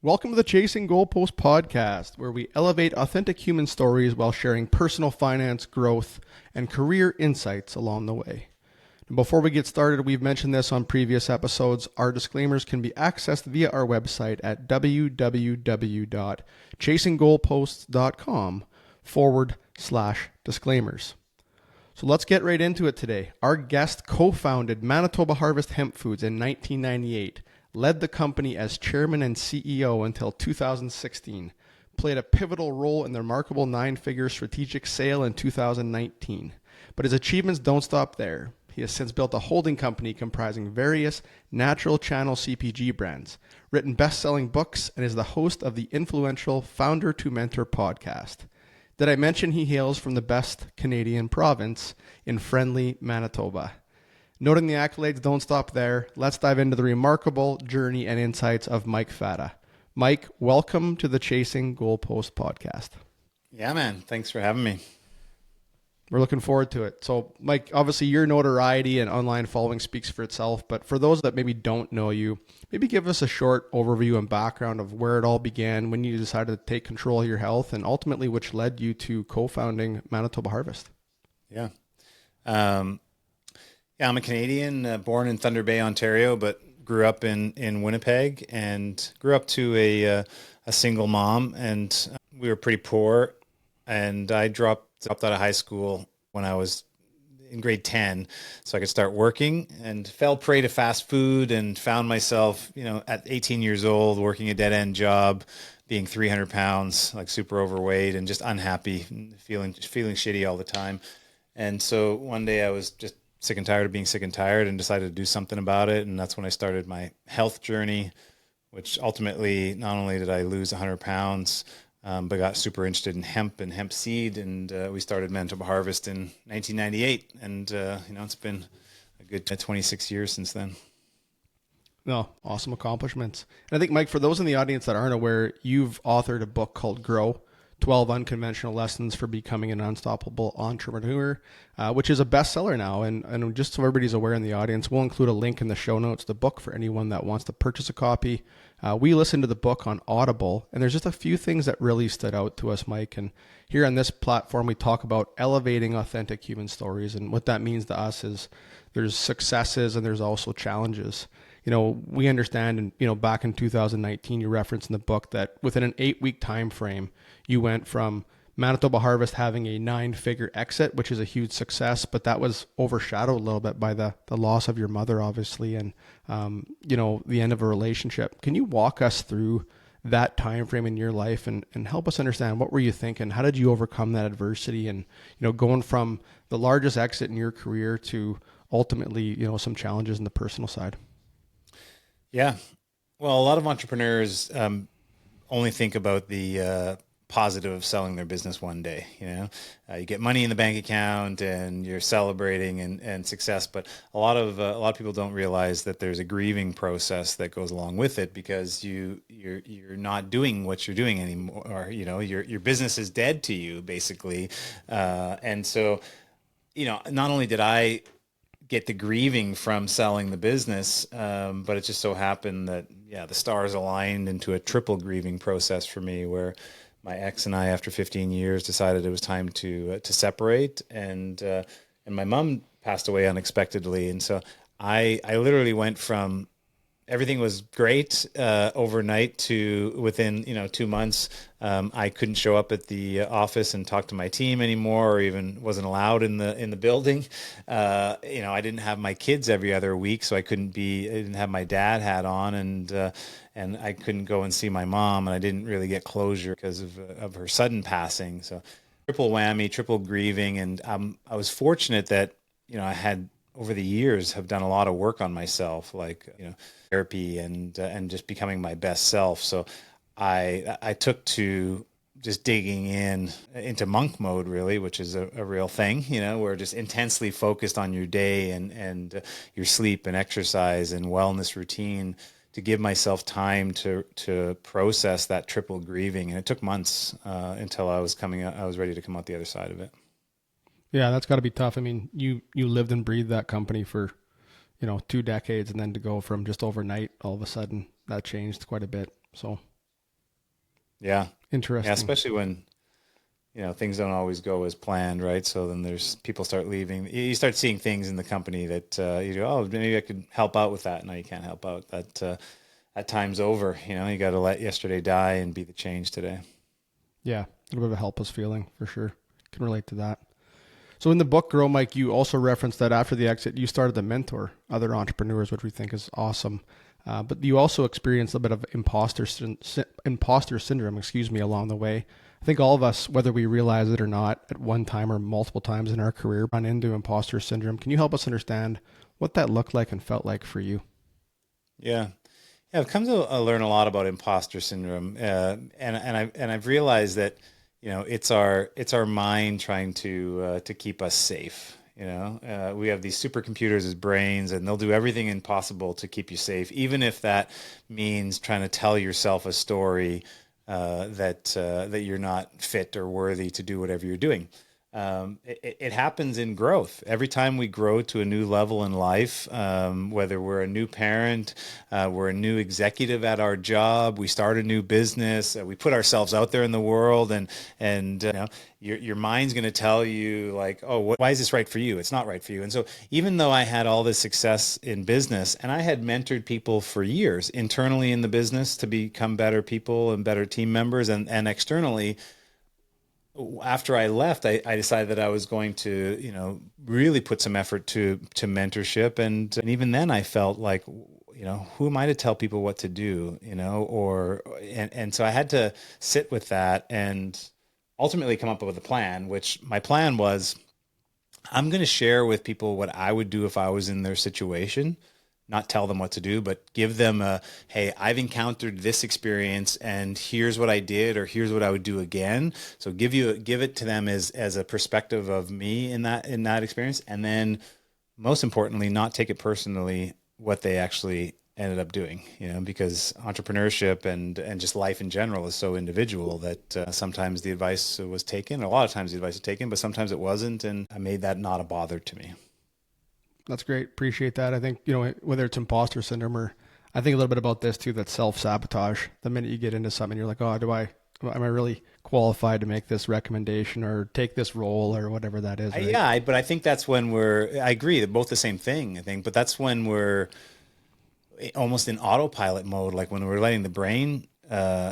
Welcome to the Chasing Goalpost podcast, where we elevate authentic human stories while sharing personal finance, growth, and career insights along the way. And before we get started, we've mentioned this on previous episodes. Our disclaimers can be accessed via our website at www.chasinggoalposts.com/disclaimers. So let's get right into it today. Our guest co-founded Manitoba Harvest Hemp Foods in 1998, led the company as chairman and CEO until 2016, played a pivotal role in the remarkable nine-figure strategic sale in 2019. But his achievements don't stop there. He has since built a holding company comprising various natural channel CPG brands, written best-selling books, and is the host of the influential Founder to Mentor podcast. Did I mention he hails from the best Canadian province in friendly Manitoba? Noting the accolades don't stop there, let's dive into the remarkable journey and insights of Mike Fata. Mike, welcome to the Chasing Goalpost podcast. Yeah, man. Thanks for having me. We're looking forward to it. So, Mike, obviously your notoriety and online following speaks for itself, but for those that maybe don't know you, maybe give us a short overview and background of where it all began, when you decided to take control of your health, and ultimately which led you to co-founding Manitoba Harvest. Yeah. I'm a Canadian, born in Thunder Bay, Ontario, but grew up in Winnipeg and grew up to a single mom, and we were pretty poor. And I dropped out of high school when I was in grade 10 so I could start working, and fell prey to fast food and found myself, at 18 years old, working a dead end job, being 300 pounds, like super overweight and just unhappy, feeling shitty all the time. And so one day I was just sick and tired of being sick and tired and decided to do something about it. And that's when I started my health journey, which ultimately, not only did I lose 100 pounds, but got super interested in hemp and hemp seed. And we started Manitoba Harvest in 1998. And, it's been a good 26 years since then. No, awesome accomplishments. And I think, Mike, for those in the audience that aren't aware, you've authored a book called Grow, 12 Unconventional Lessons for Becoming an Unstoppable Entrepreneur, which is a bestseller now. And just so everybody's aware in the audience, we'll include a link in the show notes, the book, for anyone that wants to purchase a copy. We listened to the book on Audible, and there's just a few things that really stood out to us, Mike. And here on this platform, we talk about elevating authentic human stories. And what that means to us is there's successes and there's also challenges. We understand, and, back in 2019, you referenced in the book that within an 8-week time frame, you went from Manitoba Harvest having a 9-figure exit, which is a huge success, but that was overshadowed a little bit by the loss of your mother, obviously, and, the end of a relationship. Can you walk us through that time frame in your life and help us understand what were you thinking? How did you overcome that adversity and, going from the largest exit in your career to ultimately, some challenges in the personal side? Yeah. Well, a lot of entrepreneurs only think about the positive of selling their business one day. You get money in the bank account and you're celebrating and success, but a lot of people don't realize that there's a grieving process that goes along with it, because you're not doing what you're doing anymore, or your business is dead to you, basically. And so, not only did I get the grieving from selling the business, but it just so happened that the stars aligned into a triple grieving process for me, where my ex and I, after 15 years, decided it was time to separate, and my mom passed away unexpectedly, and so I literally went from everything was great overnight to within 2 months. I couldn't show up at the office and talk to my team anymore, or even wasn't allowed in the building. I didn't have my kids every other week, so I didn't have my dad hat on, and I couldn't go and see my mom, and I didn't really get closure because of her sudden passing. So triple whammy, triple grieving, and I was fortunate that I had, over the years, have done a lot of work on myself, like therapy and just becoming my best self. So I took to just digging into monk mode, really, which is a real thing. We're just intensely focused on your day and your sleep and exercise and wellness routine, to give myself time to process that triple grieving. And it took months until I was ready to come out the other side of it. Yeah, that's got to be tough. I mean, you lived and breathed that company for, 2 decades, and then to go from just overnight, all of a sudden that changed quite a bit. So Yeah. Yeah. Interesting. Especially when, things don't always go as planned, right? So then people start leaving. You start seeing things in the company that you go, oh, maybe I could help out with that. No, you can't help out. That time's over. You got to let yesterday die and be the change today. Yeah, a little bit of a helpless feeling for sure. Can relate to that. So in the book Grow, Mike, you also referenced that after the exit, you started to mentor other entrepreneurs, which we think is awesome. But you also experienced a bit of imposter syndrome, along the way. I think all of us, whether we realize it or not, at one time or multiple times in our career, run into imposter syndrome. Can you help us understand what that looked like and felt like for you? Yeah. Yeah, I've come to learn a lot about imposter syndrome, I've realized that it's our mind trying to keep us safe. We have these supercomputers as brains, and they'll do everything impossible to keep you safe, even if that means trying to tell yourself a story that you're not fit or worthy to do whatever you're doing. It happens in growth. Every time we grow to a new level in life, whether we're a new parent, we're a new executive at our job, we start a new business, we put ourselves out there in the world, and your mind's going to tell you like, oh, why is this right for you? It's not right for you. And so even though I had all this success in business, and I had mentored people for years internally in the business to become better people and better team members, and externally, after I left, I decided that I was going to, really put some effort to mentorship. And even then I felt like, who am I to tell people what to do, and so I had to sit with that and ultimately come up with a plan, which my plan was, I'm going to share with people what I would do if I was in their situation, not tell them what to do, but give them hey, I've encountered this experience and here's what I did, or here's what I would do again. So give it to them as a perspective of me in that experience. And then most importantly, not take it personally what they actually ended up doing, because entrepreneurship and just life in general is so individual that sometimes the advice was taken, a lot of times the advice was taken, but sometimes it wasn't. And I made that not a bother to me. That's great. Appreciate that. I think, whether it's imposter syndrome or I think a little bit about this too, that self-sabotage. The minute you get into something, you're like, oh, am I really qualified to make this recommendation or take this role or whatever that is, right? Yeah, but I think that's when I agree, they're both the same thing, I think, but that's when we're almost in autopilot mode, like when we're letting the brain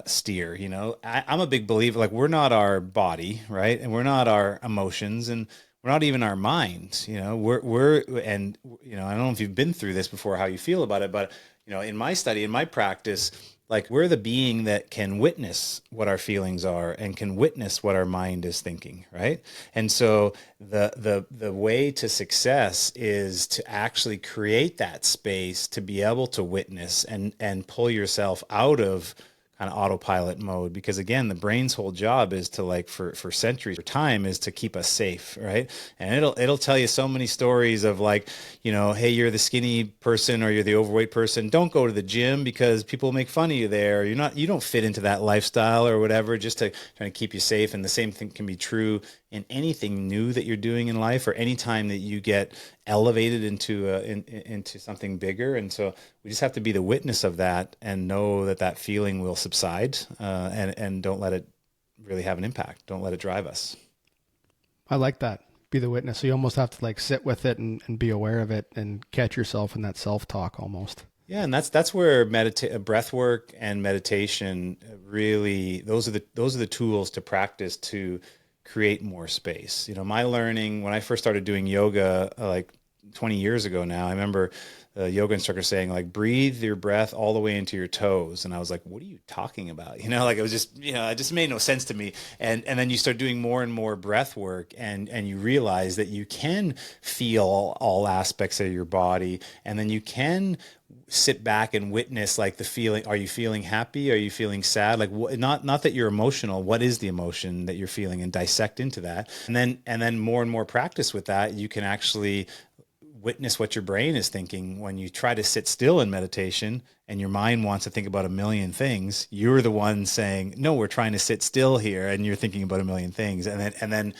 steer. I'm a big believer, like we're not our body, right? And we're not our emotions, and we're not even our minds. And I don't know if you've been through this before, how you feel about it, but in my study, in my practice, like we're the being that can witness what our feelings are and can witness what our mind is thinking, right? And so the way to success is to actually create that space to be able to witness and pull yourself out of kind of autopilot mode, because again, the brain's whole job is to, like, for centuries, for time, is to keep us safe, right? And it'll tell you so many stories of, like, hey, you're the skinny person or you're the overweight person, don't go to the gym because people make fun of you there, you don't fit into that lifestyle or whatever, just to try to keep you safe. And the same thing can be true in anything new that you're doing in life, or any time that you get elevated into something bigger. And so we just have to be the witness of that and know that feeling will subside, and don't let it really have an impact. Don't let it drive us. I like that. Be the witness. So you almost have to like sit with it and be aware of it and catch yourself in that self-talk almost. Yeah, and that's where breath work and meditation really, those are the tools to practice to create more space. My learning when I first started doing yoga, like 20 years ago now, I remember the yoga instructor saying, like, breathe your breath all the way into your toes. And I was like, what are you talking about? Like, it was just, it just made no sense to me. And then you start doing more and more breath work, and you realize that you can feel all aspects of your body, and then you can sit back and witness, like, the feeling. Are you feeling happy? Are you feeling sad? Like, not that you're emotional. What is the emotion that you're feeling, and dissect into that. And then more and more practice with that, you can actually witness what your brain is thinking. When you try to sit still in meditation and your mind wants to think about a million things, you're the one saying, no, we're trying to sit still here, and you're thinking about a million things. And then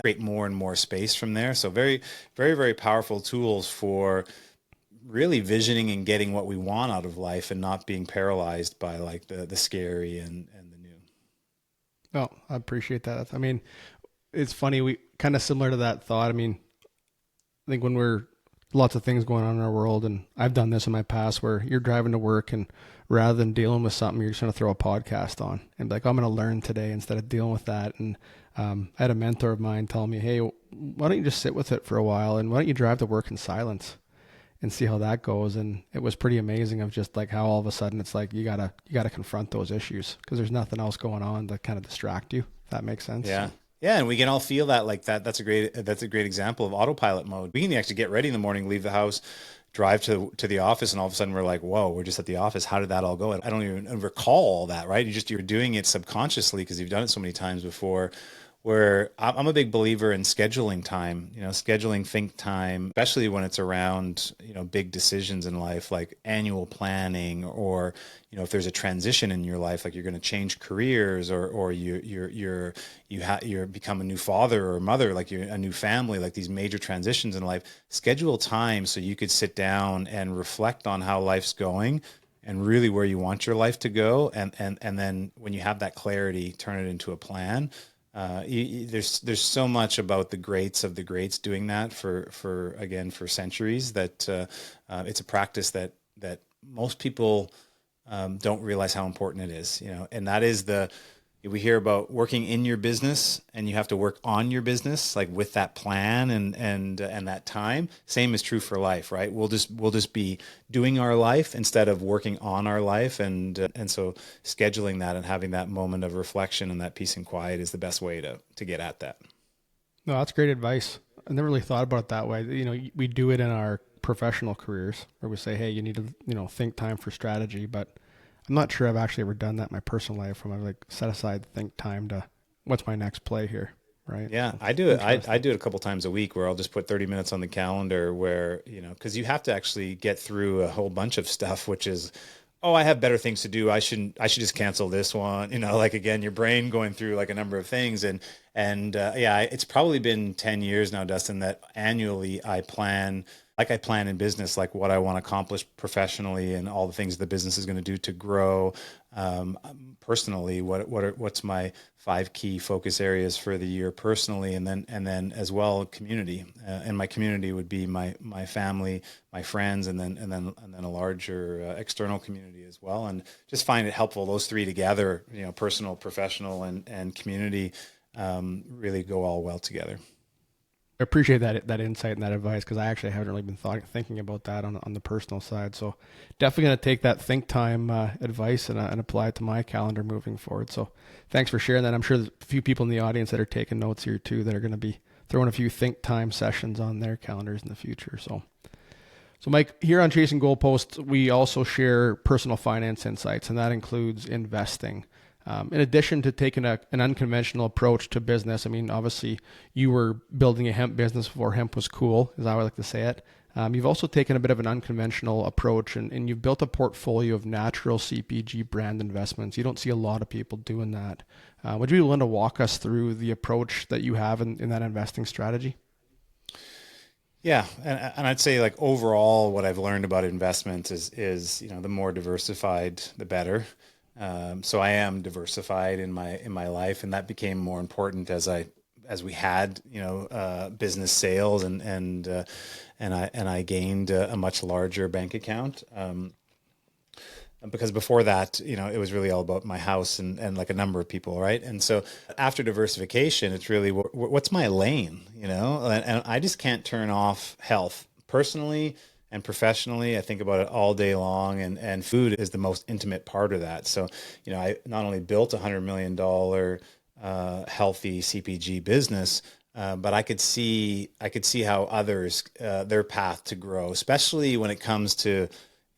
create more and more space from there. So very, very, very powerful tools for really visioning and getting what we want out of life, and not being paralyzed by, like, the scary and the new. Oh, I appreciate that. I mean, it's funny. We kind of similar to that thought. I mean, I think when we're lots of things going on in our world, and I've done this in my past where you're driving to work and rather than dealing with something, you're just going to throw a podcast on and be like, I'm going to learn today instead of dealing with that. And I had a mentor of mine tell me, hey, why don't you just sit with it for a while and why don't you drive to work in silence and see how that goes? And it was pretty amazing of just like how all of a sudden it's like you gotta confront those issues because there's nothing else going on to kind of distract you. If that makes sense. Yeah. So, Yeah, and we can all feel that like that. That's a great example of autopilot mode. We can actually get ready in the morning, leave the house, drive to the office, and all of a sudden we're like, "Whoa, we're just at the office. How did that all go?" And I don't even recall all that, right? You're doing it subconsciously because you've done it so many times before. Where I'm a big believer in scheduling time, scheduling think time, especially when it's around, big decisions in life, like annual planning, or, if there's a transition in your life, like you're going to change careers, or you're become a new father or mother, like you're a new family, like these major transitions in life. Schedule time so you could sit down and reflect on how life's going and really where you want your life to go, and then when you have that clarity, turn it into a plan. There's so much about the greats of the greats doing that for centuries that it's a practice that most people don't realize how important it is, and that is we hear about working in your business and you have to work on your business, like with that plan and that time. Same is true for life, right? We'll just be doing our life instead of working on our life. And so scheduling that and having that moment of reflection and that peace and quiet is the best way to get at that. no, that's great advice. I never really thought about it that way. We do it in our professional careers where we say, hey, you need to, think time for strategy, but I'm not sure I've actually ever done that in my personal life when I like set aside think time to what's my next play here, right? Yeah, So I do it. I interesting. do it a couple times a week where I'll just put 30 minutes on the calendar where, because you have to actually get through a whole bunch of stuff, which is, oh, I have better things to do. I should just cancel this one. Like again, your brain going through like a number of things. And yeah, it's probably been 10 years now, Dustin, that annually I plan, like I plan in business, like what I want to accomplish professionally and all the things the business is going to do to grow. Personally, what's my 5 key focus areas for the year personally, and then as well community, and my community would be my family, my friends, and then a larger external community as well. And just find it helpful, those three together, personal, professional, and community, really go all well together. I appreciate that insight and that advice because I actually haven't really been thinking about that on the personal side. So definitely going to take that think time advice and apply it to my calendar moving forward. So thanks for sharing that. I'm sure there's a few people in the audience that are taking notes here too that are going to be throwing a few think time sessions on their calendars in the future. So Mike, here on Chasing Goalposts, we also share personal finance insights, and that includes investing. In addition to taking an unconventional approach to business, I mean, obviously you were building a hemp business before hemp was cool, as I would like to say it. You've also taken a bit of an unconventional approach and you've built a portfolio of natural CPG brand investments. You don't see a lot of people doing that. Would you be willing to walk us through the approach that you have in that investing strategy? Yeah, and I'd say like overall, what I've learned about investments is the more diversified, the better. So I am diversified in my life, and that became more important as we had business sales and I gained a much larger bank account. Because before that, it was really all about my house and like a number of people, right? And so after diversification, it's really what's my lane, and I just can't turn off health personally and professionally. I think about it all day long, and food is the most intimate part of that. So, I not only built $100 million healthy CPG business, but I could see how others their path to grow, especially when it comes to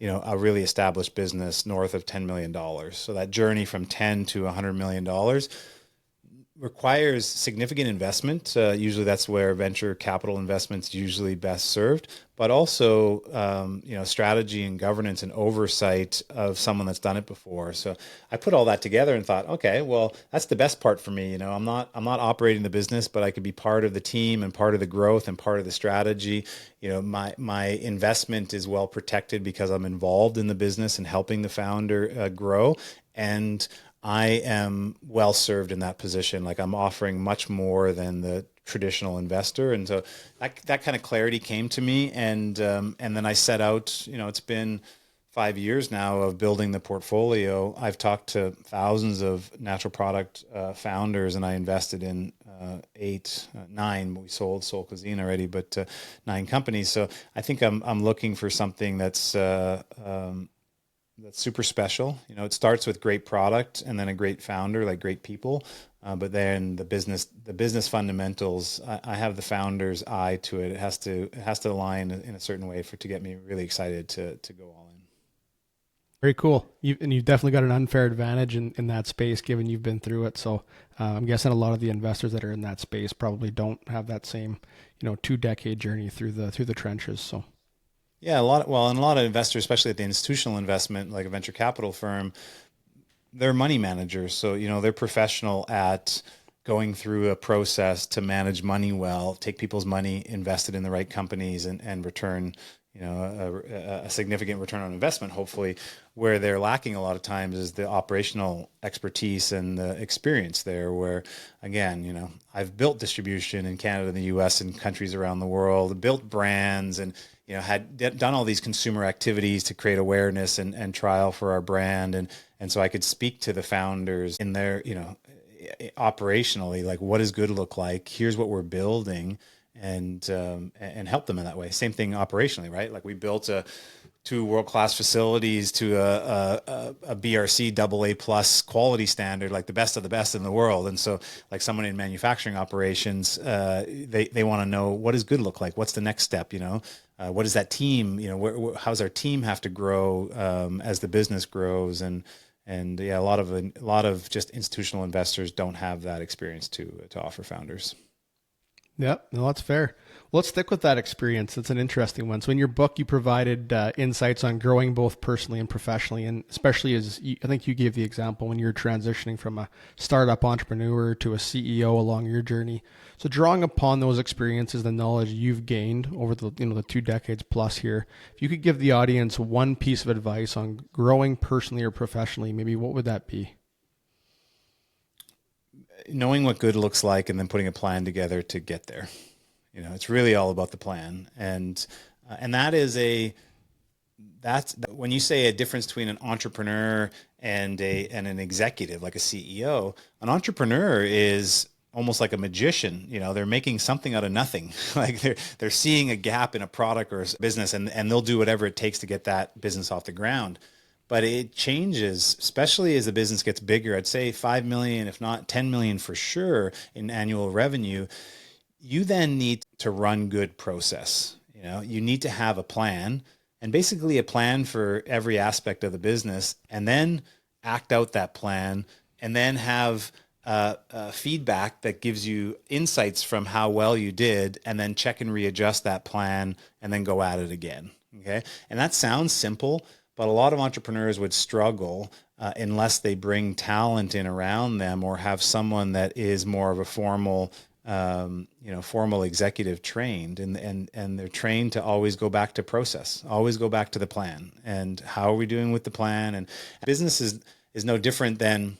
a really established business north of $10 million. So that journey from 10 to $100 million requires significant investment. Usually that's where venture capital investments usually best served, but also, strategy and governance and oversight of someone that's done it before. So I put all that together and thought, okay, well, that's the best part for me. I'm not operating the business, but I could be part of the team and part of the growth and part of the strategy. My investment is well protected because I'm involved in the business and helping the founder grow. And I am well served in that position. Like I'm offering much more than the traditional investor, and so that kind of clarity came to me, and then I set out. You know, it's been 5 years now of building the portfolio. I've talked to thousands of natural product founders, and I invested in nine. We sold Soul Cuisine already, but 9 companies. So I think I'm looking for something that's super special. You know, it starts with great product and then a great founder, like great people. But then the business fundamentals, I have the founder's eye to it. It has to align in a certain way to get me really excited to go all in. Very cool. You've definitely got an unfair advantage in that space, given you've been through it. So I'm guessing a lot of the investors that are in that space probably don't have that same, 2-decade journey through the trenches. So. Yeah, and a lot of investors, especially at the institutional investment, like a venture capital firm, they're money managers. So, they're professional at going through a process to manage money well, take people's money, invest it in the right companies and return, a significant return on investment, hopefully. Where they're lacking a lot of times is the operational expertise and the experience there, where, again, I've built distribution in Canada and the US and countries around the world, built brands and, had done all these consumer activities to create awareness and trial for our brand. And so I could speak to the founders in their, operationally, like, what does good look like? Here's what we're building, and help them in that way. Same thing operationally, right? Like we built 2 world-class facilities to a BRC AA plus quality standard, like the best of the best in the world. And so like someone in manufacturing operations, they want to know, what does good look like? What's the next step? What does that team, how's our team have to grow as the business grows? And yeah, a lot of just institutional investors don't have that experience to offer founders. Yeah, no, that's fair. Well, let's stick with that experience. It's an interesting one. So in your book, you provided insights on growing both personally and professionally, and especially I think you gave the example when you're transitioning from a startup entrepreneur to a CEO along your journey. So drawing upon those experiences, the knowledge you've gained over the 2 decades plus here, if you could give the audience one piece of advice on growing personally or professionally, maybe what would that be? Knowing what good looks like and then putting a plan together to get there. It's really all about the plan. And that's when you say a difference between an entrepreneur and an executive, like a CEO. An entrepreneur is almost like a magician. They're making something out of nothing. Like they're seeing a gap in a product or a business, and they'll do whatever it takes to get that business off the ground. But it changes, especially as the business gets bigger. I'd say 5 million, if not 10 million for sure in annual revenue. You then need to run good process. You need to have a plan, and basically a plan for every aspect of the business, and then act out that plan, and then have feedback that gives you insights from how well you did, and then check and readjust that plan, and then go at it again. Okay. And that sounds simple, but a lot of entrepreneurs would struggle unless they bring talent in around them or have someone that is more of a formal executive trained, and they're trained to always go back to process, always go back to the plan, and how are we doing with the plan. And business is no different than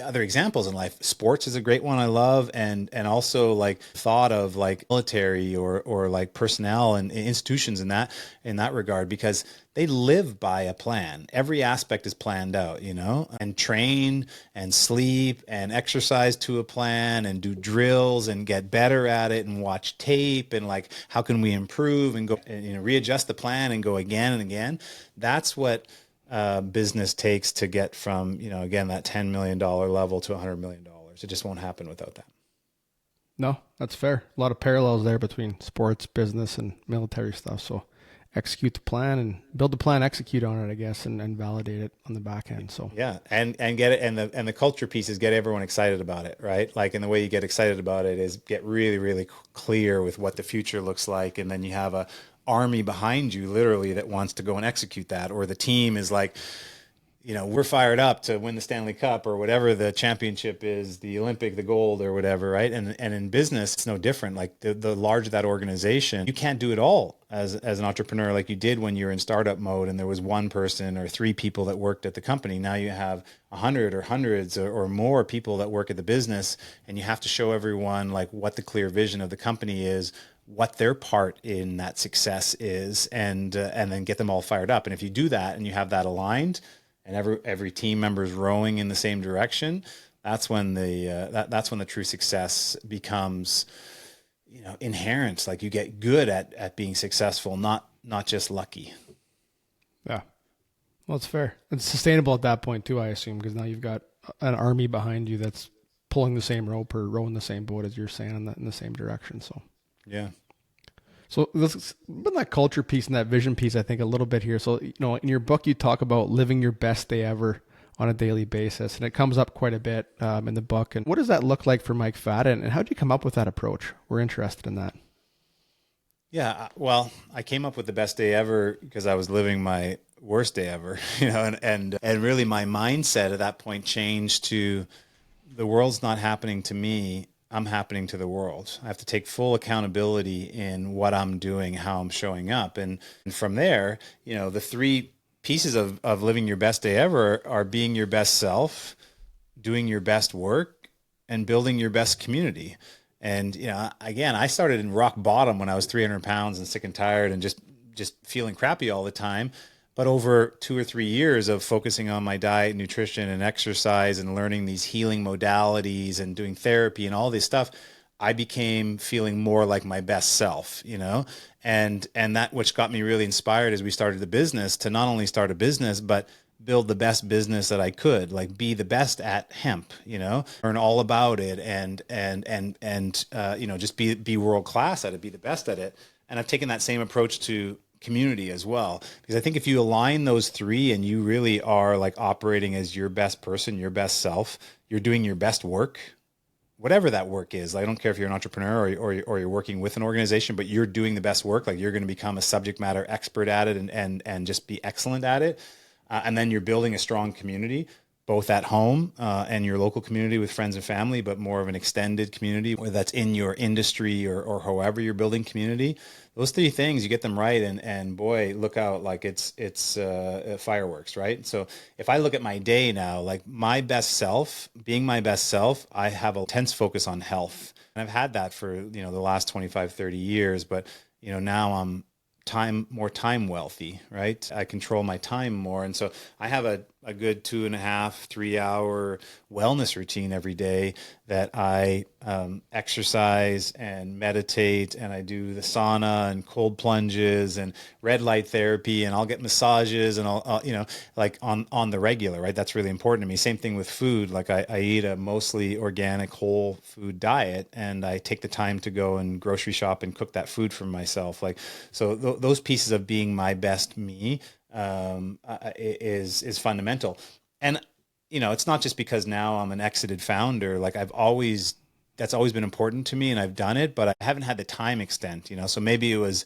other examples in life. Sports is a great one I love, and also like thought of like military or like personnel and institutions in that regard, because they live by a plan. Every aspect is planned out, and train and sleep and exercise to a plan and do drills and get better at it and watch tape and like, how can we improve and go and readjust the plan and go again and again. That's what business takes to get from, again, that $10 million level to $100 million. It just won't happen without that. No, that's fair. A lot of parallels there between sports, business, and military stuff. So execute the plan and build the plan, execute on it, I guess, and validate it on the back end. So yeah, and get it, and the culture piece is get everyone excited about it, right? Like, and the way you get excited about it is get really, really clear with what the future looks like, and then you have a army behind you literally that wants to go and execute that, or the team is like, we're fired up to win the Stanley Cup or whatever the championship is, the Olympic, the gold or whatever, right? And in business, it's no different. Like the larger that organization, you can't do it all as an entrepreneur like you did when you're in startup mode and there was one person or three people that worked at the company. Now you have 100 or hundreds or more people that work at the business, and you have to show everyone like what the clear vision of the company is, what their part in that success is, and then get them all fired up. And if you do that and you have that aligned, and every team member is rowing in the same direction, that's when that's when the true success becomes, inherent. Like you get good at being successful, not just lucky. Yeah. Well, it's fair. It's sustainable at that point too, I assume, because now you've got an army behind you that's pulling the same rope or rowing the same boat as you're saying in the same direction. So yeah. So let's put that culture piece and that vision piece, I think, a little bit here. So, in your book, you talk about living your best day ever on a daily basis, and it comes up quite a bit in the book. And what does that look like for Mike Fata, and how did you come up with that approach? We're interested in that. Yeah, well, I came up with the best day ever because I was living my worst day ever, and really my mindset at that point changed to the world's not happening to me. I'm happening to the world. I have to take full accountability in what I'm doing, how I'm showing up. And from there, the three pieces of living your best day ever are being your best self, doing your best work, and building your best community. And, again, I started in rock bottom when I was 300 pounds and sick and tired and just feeling crappy all the time. But over 2 or 3 years of focusing on my diet, nutrition, and exercise and learning these healing modalities and doing therapy and all this stuff, I became feeling more like my best self, and that which got me really inspired as we started the business to not only start a business, but build the best business that I could, like be the best at hemp, learn all about it and just be world class at it, be the best at it. And I've taken that same approach to community as well, because I think if you align those three and you really are like operating as your best person, your best self, you're doing your best work, whatever that work is. I don't care if you're an entrepreneur or you're working with an organization, but you're doing the best work. Like you're going to become a subject matter expert at it and just be excellent at it. And then you're building a strong community, both at home and your local community with friends and family, but more of an extended community, whether that's in your industry or however you're building community. Those three things, you get them right, and boy, look out, like it's fireworks, right? So if I look at my day now, like my best self, being my best self, I have a intense focus on health. And I've had that for, the last 25, 30 years, but, now I'm more time wealthy, right? I control my time more. And so I have a good 2.5, 3 hour wellness routine every day that I exercise and meditate, and I do the sauna and cold plunges and red light therapy, and I'll get massages and I'll like on the regular, right? That's really important to me. Same thing with food. Like I eat a mostly organic whole food diet, and I take the time to go and grocery shop and cook that food for myself. Like, so those pieces of being my best me is fundamental. And it's not just because now I'm an exited founder. Like that's always been important to me, and I've done it, but I haven't had the time extent, so maybe it was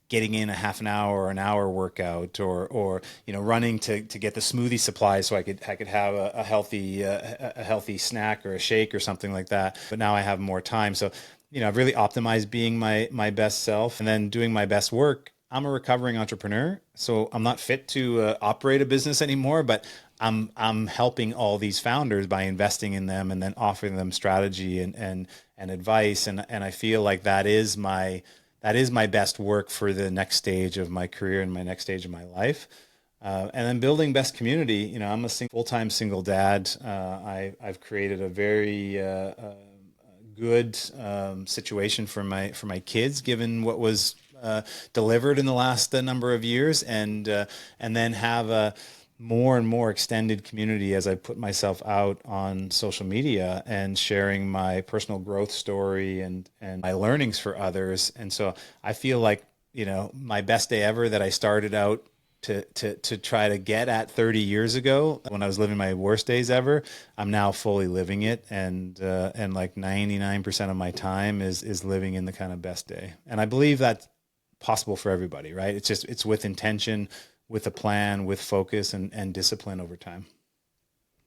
getting in a half an hour or an hour workout, or running to get the smoothie supply so I could have a healthy snack or a shake or something like that. But now I have more time, so I've really optimized being my best self and then doing my best work. I'm a recovering entrepreneur, so I'm not fit to operate a business anymore, but I'm helping all these founders by investing in them and then offering them strategy and advice. And I feel like that is my best work for the next stage of my career and my next stage of my life. And then building best community. I'm a full-time single dad. I've created a very good situation for my kids, given what was delivered in the last number of years, and then have a more and more extended community as I put myself out on social media and sharing my personal growth story and my learnings for others. And so I feel like, my best day ever that I started out to try to get at 30 years ago when I was living my worst days ever, I'm now fully living it. And like 99% of my time is living in the kind of best day. And I believe that's possible for everybody, right? It's with intention, with a plan, with focus and discipline over time.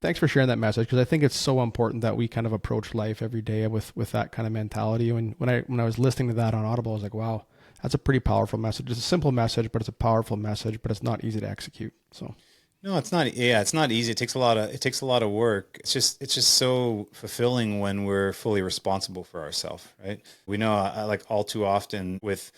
Thanks for sharing that message, because I think it's so important that we kind of approach life every day with that kind of mentality. And when I was listening to that on Audible, I was like, wow, that's a pretty powerful message. It's a simple message, but it's a powerful message, but it's not easy to execute. So no, it's not. Yeah, it's not easy. It takes a lot of work. It's just so fulfilling when we're fully responsible for ourselves, right? We know, like all too often with,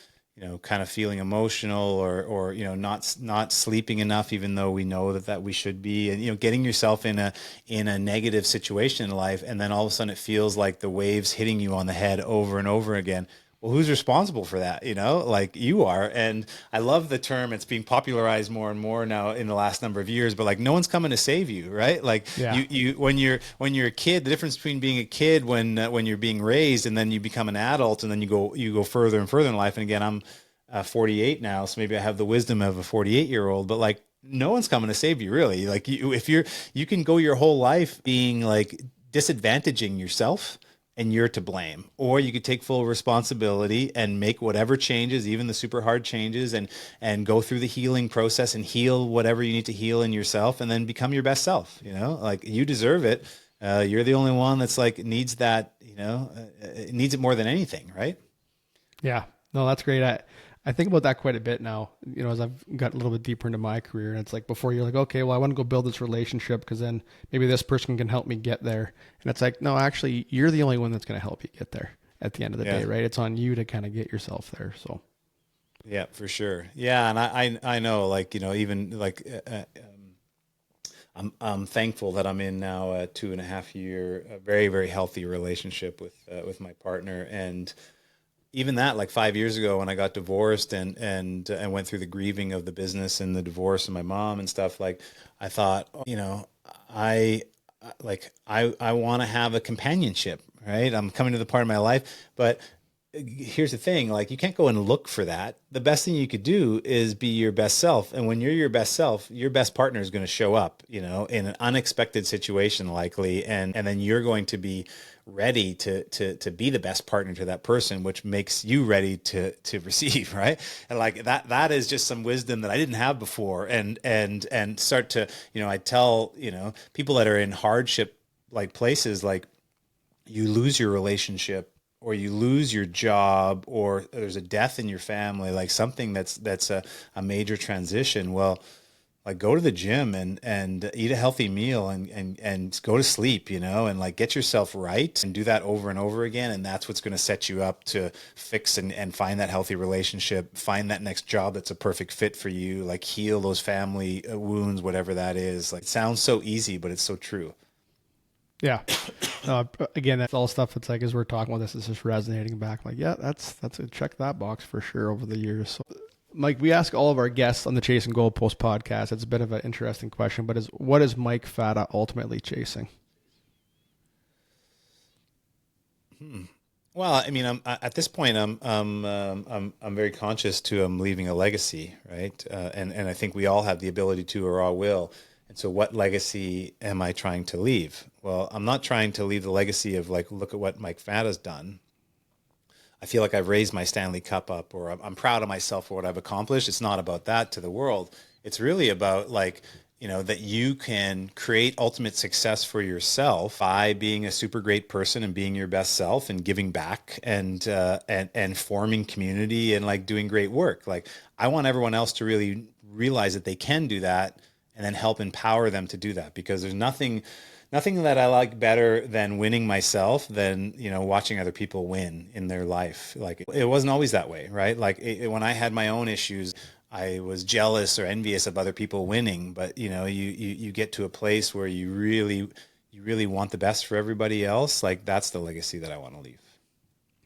kind of feeling emotional or not sleeping enough, even though we know that we should be, and getting yourself in a negative situation in life, and then all of a sudden it feels like the waves hitting you on the head over and over again. Well, who's responsible for that? Like you are. And I love the term. It's being popularized more and more now in the last number of years, but like no one's coming to save you, right? Like when you're a kid, the difference between being a kid when you're being raised and then you become an adult and then you go further and further in life. And again, I'm 48 now, so maybe I have the wisdom of a 48-year-old, but like no one's coming to save you really. Like you can go your whole life being like disadvantaging yourself, and you're to blame. Or you could take full responsibility and make whatever changes, even the super hard changes, and go through the healing process and heal whatever you need to heal in yourself, and then become your best self. Like you deserve it. You're the only one that's like needs that, it needs it more than anything, right? yeah, no, that's great. I think about that quite a bit now, as I've got a little bit deeper into my career. And it's like before you're like, okay, well, I want to go build this relationship because then maybe this person can help me get there. And it's like, no, actually, you're the only one that's going to help you get there at the end of the day, right? It's on you to kind of get yourself there. So, yeah, for sure. Yeah, and I know, like, even like I'm thankful that I'm in now a 2.5 year, a very, very healthy relationship with my partner. And even that, like 5 years ago when I got divorced and went through the grieving of the business and the divorce of my mom and stuff, like I thought, I want to have a companionship, right? I'm coming to the part of my life, but here's the thing, like you can't go and look for that. The best thing you could do is be your best self. And when you're your best self, your best partner is going to show up, in an unexpected situation likely. And then you're going to be ready to be the best partner to that person, which makes you ready to receive, right? And like that is just some wisdom that I didn't have before. And start to, I tell, people that are in hardship like places, like you lose your relationship or you lose your job or there's a death in your family, like something that's a major transition. Well, like go to the gym and eat a healthy meal and go to sleep, and like get yourself right and do that over and over again. And that's what's going to set you up to fix and find that healthy relationship, find that next job that's a perfect fit for you, like heal those family wounds, whatever that is. Like it sounds so easy, but it's so true. yeah. Again, that's all stuff that's like, as we're talking about this, is just resonating back. Like, yeah, that's a check that box for sure over the years. So, Mike, we ask all of our guests on the Chasing Goalpost podcast. It's a bit of an interesting question, but what is Mike Fata ultimately chasing? Well, I mean, I'm at this point, I'm very conscious to leaving a legacy, right? And I think we all have the ability to, or all will. And so what legacy am I trying to leave? Well, I'm not trying to leave the legacy of like, look at what Mike Fata's done. I feel like I've raised my Stanley Cup up, or I'm proud of myself for what I've accomplished. It's not about that to the world. It's really about like, that you can create ultimate success for yourself by being a super great person and being your best self and giving back and forming community and like doing great work. Like I want everyone else to really realize that they can do that and then help empower them to do that, because there's nothing that I like better than winning myself than, watching other people win in their life. Like it wasn't always that way, right? Like when I had my own issues, I was jealous or envious of other people winning, but you get to a place where you really want the best for everybody else. Like that's the legacy that I want to leave.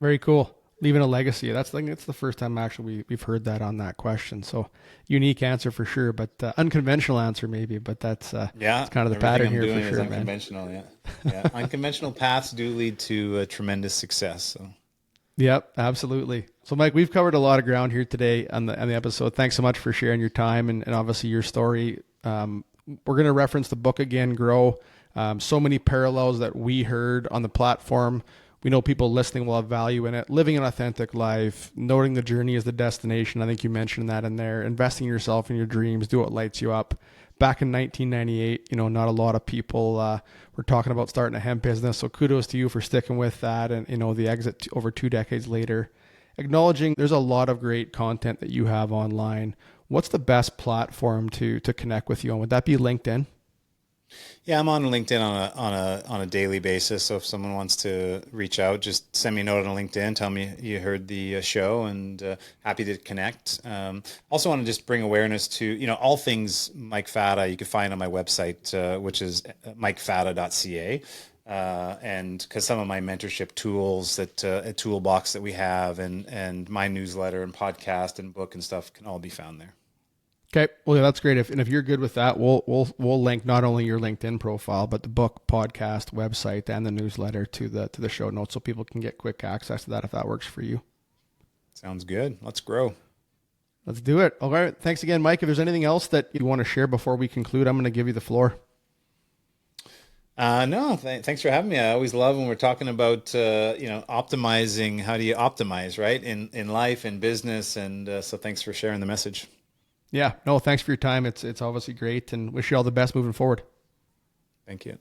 Very cool. Leaving a legacy. That's the first time actually we've heard that on that question. So unique answer for sure, but unconventional answer maybe. But that's it's kind of the pattern here for sure, man. Unconventional, yeah. Unconventional paths do lead to tremendous success. So. Yep, absolutely. So Mike, we've covered a lot of ground here today on the episode. Thanks so much for sharing your time and obviously your story. We're going to reference the book again, Grow. So many parallels that we heard on the platform we know people listening will have value in it. Living an authentic life, noting the journey as the destination. I think you mentioned that in there. Investing in yourself and your dreams, do what lights you up. Back in 1998, not a lot of people were talking about starting a hemp business. So kudos to you for sticking with that, and the exit over 2 decades later. Acknowledging there's a lot of great content that you have online. What's the best platform to connect with you on? Would that be LinkedIn? Yeah, I'm on LinkedIn on a daily basis. So if someone wants to reach out, just send me a note on LinkedIn. Tell me you heard the show, and happy to connect. Also, want to just bring awareness to all things Mike Fata. You can find on my website, which is mikefata.ca. And because some of my mentorship tools, that a toolbox that we have, and my newsletter and podcast and book and stuff can all be found there. Okay, well, yeah, that's great. If you're good with that, we'll link not only your LinkedIn profile, but the book, podcast, website, and the newsletter to the show notes, so people can get quick access to that if that works for you. Sounds good. Let's grow. Let's do it. All right. Thanks again, Mike. If there's anything else that you want to share before we conclude, I'm going to give you the floor. No, thanks for having me. I always love when we're talking about optimizing. How do you optimize, right, in life and business? And so thanks for sharing the message. Yeah, no, thanks for your time. It's obviously great, and wish you all the best moving forward. Thank you.